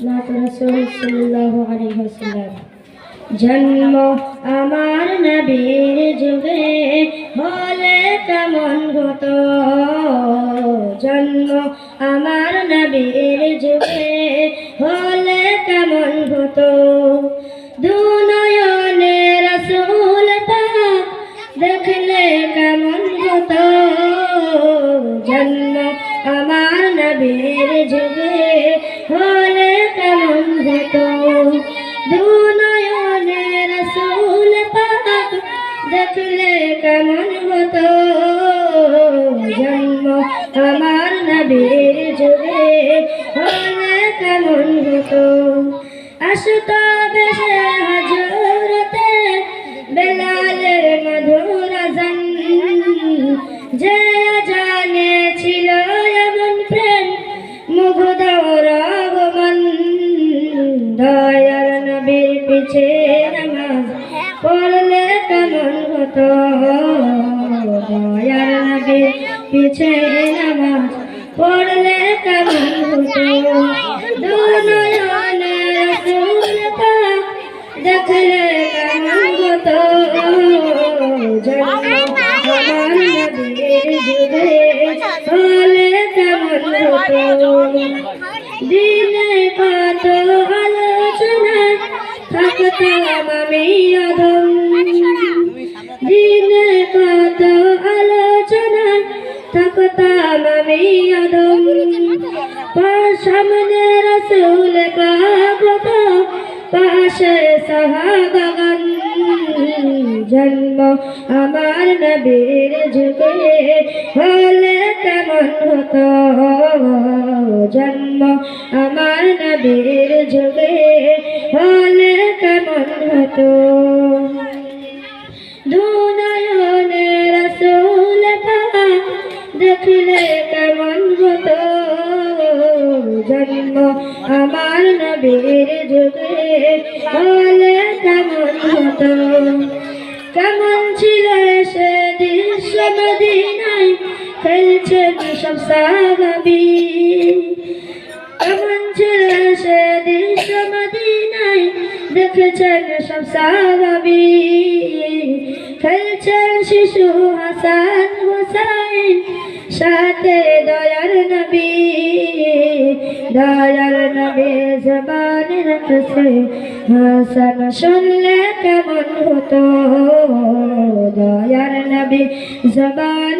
রাসূল সাল্লাল্লাহু আলাইহি ওয়াসাল্লাম। জন্ম আমার নবীর যুগে হলে কেমন হতো, জন্ম আমার নবীর যুগে হলে কেমন হতো। দুনয়নে রাসূল পাক দেখলে কেমন হতো, জন্ম আমার নবীর যুগে হলে কেমন হতো। দুনয়নে রাসূল পাক দেখলে কেমন হতো, জন্ম আমার নবীর যুগে হলে কেমন হতো। আসতো বেশে হযরতে বেলালের মধুর আযান, যে আযানে ছিল এমন প্রেম মুগ্ধ রগমন। দয়ার নবীর পিছে নামাজ পড়লে কেমন হতো, দয়ার নবীর পিছে নামাজ পড়লে কেমন হতো। দুনয়নে রাসূল পাক দেখলে কেমন হতো, জন্ম আমার নবীর যুগে হলে কেমন হতো। দিনে কত আলোচনা থাকতাম আমি অধম, দিনে কত আলোচনা থাকতাম আমি অধম। সামনে রাসূল কাগত পাশে সাহাবাগণ, জন্ম আমার নবীর যুগে হলে কেমন হতো, জন্ম আমার নবীর যুগে হলে কেমন হতো। দুনয়নে রাসূল পাক দেখলে কেমন হতো, জন্ম আমার নবীর যুগে হলে কেমন হতো। কেমন ছিল সে দৃশ্য মদিনায় খেলছে সব সাহাবী, কেমন ছিল সে দৃশ্য মদিনায় দেখেছেন সব সাহাবী। খেলছেন শিশু হাসান হুসাইন সাথে দয়ার নবী, দয়ার নবী জবানে রাখছে হাসান শুনলে কেমন হতো, দয়ার নবী জবানে